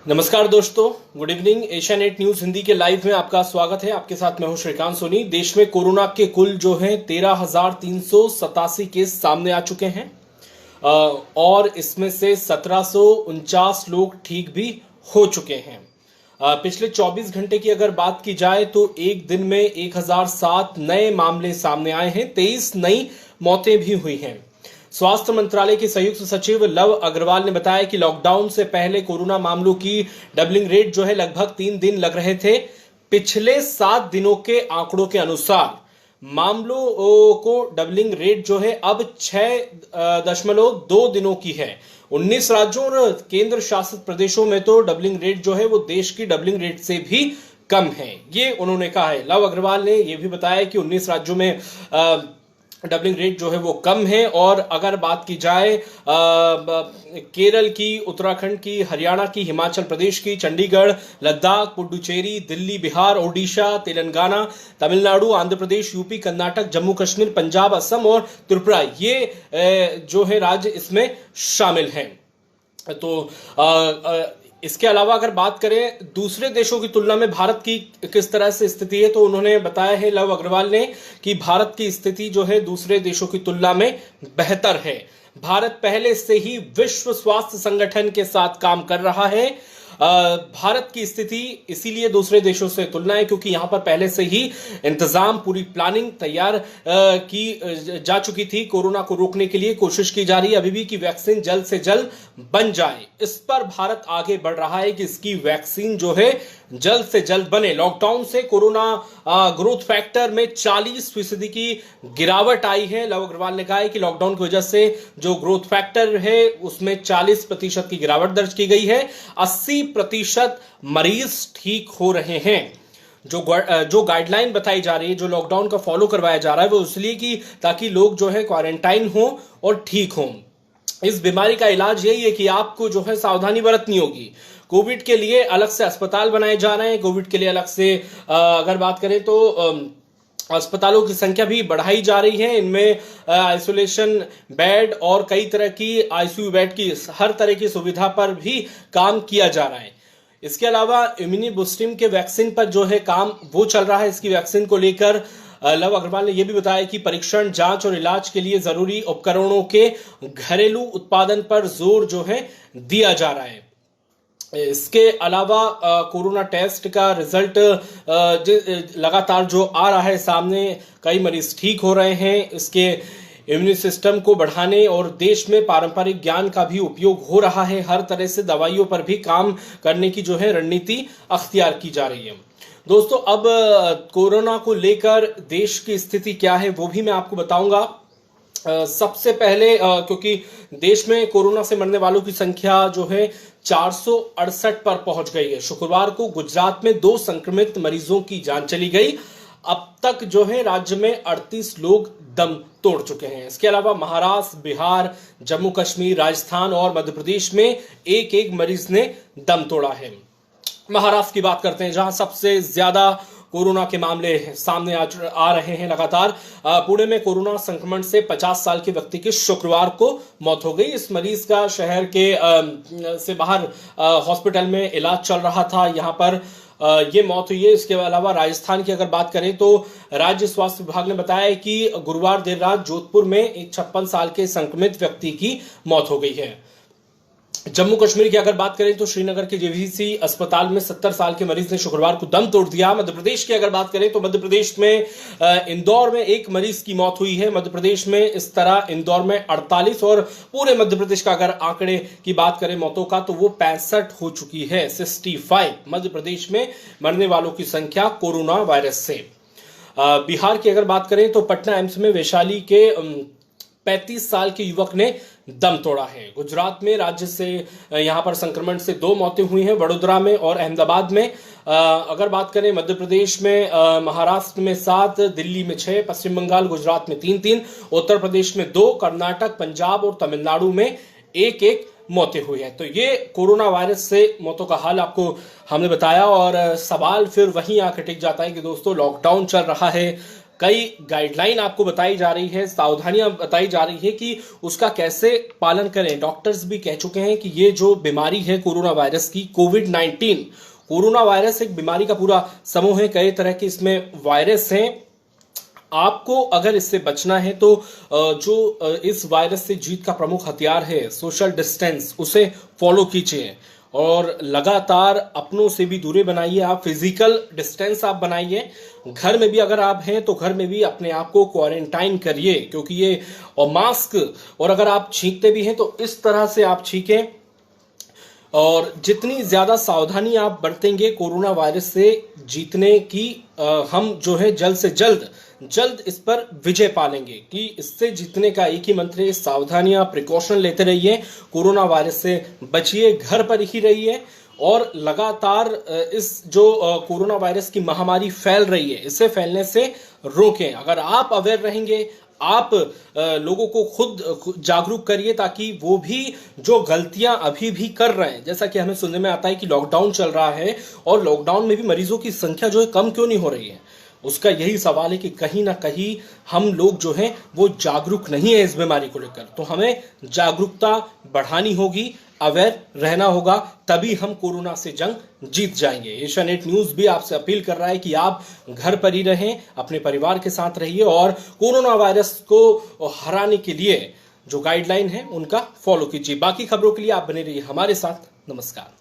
नमस्कार दोस्तों, good evening. Asia net news Hindi के लाइव में आपका स्वागत है। आपके साथ मैं हूं श्रीकांत सोनी। देश में कोरोना के कुल जो है 13,387 केस सामने आ चुके हैं और इसमें से 1749 लोग ठीक भी हो चुके हैं। पिछले 24 घंटे की अगर बात की जाए तो एक दिन में 1007 नए मामले सामने आए हैं, 23 नई मौतें भी हुई हैं। स्वास्थ्य मंत्रालय के संयुक्त सचिव लव अग्रवाल ने बताया कि लॉकडाउन से पहले कोरोना मामलों की डबलिंग रेट जो है लगभग 3 दिन लग रहे थे। पिछले 7 दिनों के आंकड़ों के अनुसार मामलों को डबलिंग रेट जो है अब 6.2 दिनों की है। 19 राज्यों और केंद्र शासित प्रदेशों में तो डबलिंग रेट जो है वो देश की डबलिंग रेट से भी कम है, ये उन्होंने कहा है। लव अग्रवाल ने यह भी बताया कि 19 राज्यों में डबलिंग रेट जो है वो कम है। और अगर बात की जाए केरल की, उत्तराखंड की, हरियाणा की, हिमाचल प्रदेश की, चंडीगढ़, लद्दाख, पुडुचेरी, दिल्ली, बिहार, ओडिशा, तेलंगाना, तमिलनाडु, आंध्र प्रदेश, यूपी, कर्नाटक, जम्मू कश्मीर, पंजाब, असम और त्रिपुरा, ये जो है राज्य इसमें शामिल हैं। तो इसके अलावा अगर बात करें दूसरे देशों की तुलना में भारत की किस तरह से स्थिति है, तो उन्होंने बताया है लव अग्रवाल ने कि भारत की स्थिति जो है दूसरे देशों की तुलना में बेहतर है। भारत पहले से ही विश्व स्वास्थ्य संगठन के साथ काम कर रहा है। भारत की स्थिति इसीलिए दूसरे देशों से तुलना है क्योंकि यहां पर पहले से ही इंतजाम, पूरी प्लानिंग तैयार की जा चुकी थी। कोरोना को रोकने के लिए कोशिश की जा रही है अभी भी कि वैक्सीन जल्द से जल्द बन जाए। इस पर भारत आगे बढ़ रहा है कि इसकी वैक्सीन जो है जल्द से जल्द बने। लॉकडाउन से कोरोना ग्रोथ फैक्टर में 40% की गिरावट आई है। लव अग्रवाल ने कहा है कि लॉकडाउन की वजह से जो ग्रोथ फैक्टर है उसमें 40% की गिरावट दर्ज की गई है। 80% मरीज ठीक हो रहे हैं। जो गाइडलाइन बताई जा रही है, जो लॉकडाउन का फॉलो करवाया जा रहा है, वो इसलिए कि ताकि लोग जो है क्वारंटाइन हो और ठीक हों। इस बीमारी का इलाज यही है कि आपको जो है सावधानी बरतनी होगी। कोविड के लिए अलग से अस्पताल बनाए जा रहे हैं। कोविड के लिए अलग से अगर बात करें तो अस्पतालों की संख्या भी बढ़ाई जा रही है। इनमें आइसोलेशन बेड और कई तरह की आईसीयू बेड की हर तरह की सुविधा पर भी काम किया जा रहा है। इसके अलावा इम्यूनी बूस्टिंग के वैक्सीन पर जो है काम वो चल रहा है। इसकी वैक्सीन को लेकर लव अग्रवाल ने यह भी बताया कि परीक्षण, जांच और इलाज के लिए जरूरी उपकरणों के घरेलू उत्पादन पर जोर जो है दिया जा रहा है। इसके अलावा कोरोना टेस्ट का रिजल्ट लगातार जो आ रहा है सामने, कई मरीज ठीक हो रहे हैं। इसके इम्यून सिस्टम को बढ़ाने और देश में पारंपरिक ज्ञान का भी उपयोग हो रहा है। हर तरह से दवाइयों पर भी काम करने की जो है रणनीति अख्तियार की जा रही है। दोस्तों, अब कोरोना को लेकर देश की स्थिति क्या है वो भी मैं आपको बताऊंगा। सबसे पहले क्योंकि देश में कोरोना से मरने वालों की संख्या जो है 468 पर पहुंच गई है। शुक्रवार को गुजरात में 2 संक्रमित मरीजों की जान चली गई। अब तक जो है राज्य में 38 लोग दम तोड़ चुके हैं। इसके अलावा महाराष्ट्र, बिहार, जम्मू कश्मीर, राजस्थान और मध्य प्रदेश में एक मरीज ने दम तोड़ा है। महाराष्ट्र की बात करते हैं, जहां सबसे ज्यादा कोरोना के मामले सामने आ रहे हैं लगातार। पुणे में कोरोना संक्रमण से 50 साल के व्यक्ति की शुक्रवार को मौत हो गई। इस मरीज का शहर के से बाहर हॉस्पिटल में इलाज चल रहा था, यहां पर ये मौत हुई है। इसके अलावा राजस्थान की अगर बात करें तो राज्य स्वास्थ्य विभाग ने बताया कि गुरुवार देर रात जोधपुर में एक 56 साल के संक्रमित व्यक्ति की मौत हो गई है। जम्मू कश्मीर की अगर बात करें तो श्रीनगर के जेवीसी अस्पताल में 70 साल के मरीज ने शुक्रवार को दम तोड़ दिया। मध्य प्रदेश की अगर बात करें तो मध्य प्रदेश में इंदौर में एक मरीज की मौत हुई है। मध्य प्रदेश में इस तरह इंदौर में 48 और पूरे मध्य प्रदेश का अगर आंकड़े की बात करें मौतों का तो वो 65 हो चुकी है। 65 मध्य प्रदेश में मरने वालों की संख्या कोरोना वायरस से। बिहार की अगर बात करें तो पटना एम्स में वैशाली के 35 साल के युवक ने दम तोड़ा है। गुजरात में राज्य से यहां पर संक्रमण से 2 मौतें हुई हैं, वडोदरा में और अहमदाबाद में। अगर बात करें मध्य प्रदेश में महाराष्ट्र में 7, दिल्ली में 6, पश्चिम बंगाल, गुजरात में 3, उत्तर प्रदेश में 2, कर्नाटक, पंजाब और तमिलनाडु में 1 मौतें हुई हैं। तो ये कोरोना वायरस से मौतों का हाल आपको हमने बताया। और सवाल फिर वहीं आकर टिक जाता है कि दोस्तों लॉकडाउन चल रहा है, कई गाइडलाइन आपको बताई जा रही है, सावधानियां बताई जा रही है कि उसका कैसे पालन करें। डॉक्टर्स भी कह चुके हैं कि ये जो बीमारी है कोरोना वायरस की, कोविड-19, कोरोना वायरस एक बीमारी का पूरा समूह है, कई तरह के इसमें वायरस हैं। आपको अगर इससे बचना है तो जो इस वायरस से जीत का प्रमुख हथियार है सोशल डिस्टेंस, उसे फॉलो कीजिए और लगातार अपनों से भी दूरी बनाइए। आप फिजिकल डिस्टेंस आप बनाइए। घर में भी अगर आप हैं तो घर में भी अपने आप को क्वारंटाइन करिए, क्योंकि ये और मास्क, और अगर आप छींकते भी हैं तो इस तरह से आप छींकें। और जितनी ज्यादा सावधानी आप बरतेंगे कोरोना वायरस से जीतने की, हम जो है जल्द से जल्द इस पर विजय पालेंगे। कि इससे जीतने का एक ही मंत्र है, सावधानियां, प्रिकॉशन लेते रहिए, कोरोना वायरस से बचिए, घर पर ही रहिए और लगातार इस जो कोरोना वायरस की महामारी फैल रही है, इसे फैलने से रोकें। अगर आप अवेयर रहेंगे, आप लोगों को खुद जागरूक करिए, ताकि वो भी जो गलतियां अभी भी कर रहे हैं, जैसा कि हमें सुनने में आता है कि लॉकडाउन चल रहा है और लॉकडाउन में भी मरीजों की संख्या जो है कम क्यों नहीं हो रही है, उसका यही सवाल है कि कहीं ना कहीं हम लोग जो हैं वो जागरूक नहीं है इस बीमारी को लेकर। तो हमें जागरूकता बढ़ानी होगी, अवेयर रहना होगा, तभी हम कोरोना से जंग जीत जाएंगे। एशिया नेट न्यूज भी आपसे अपील कर रहा है कि आप घर पर ही रहें, अपने परिवार के साथ रहिए और कोरोना वायरस को हराने के लिए जो गाइडलाइन है उनका फॉलो कीजिए। बाकी खबरों के लिए आप बने रहिए हमारे साथ। नमस्कार।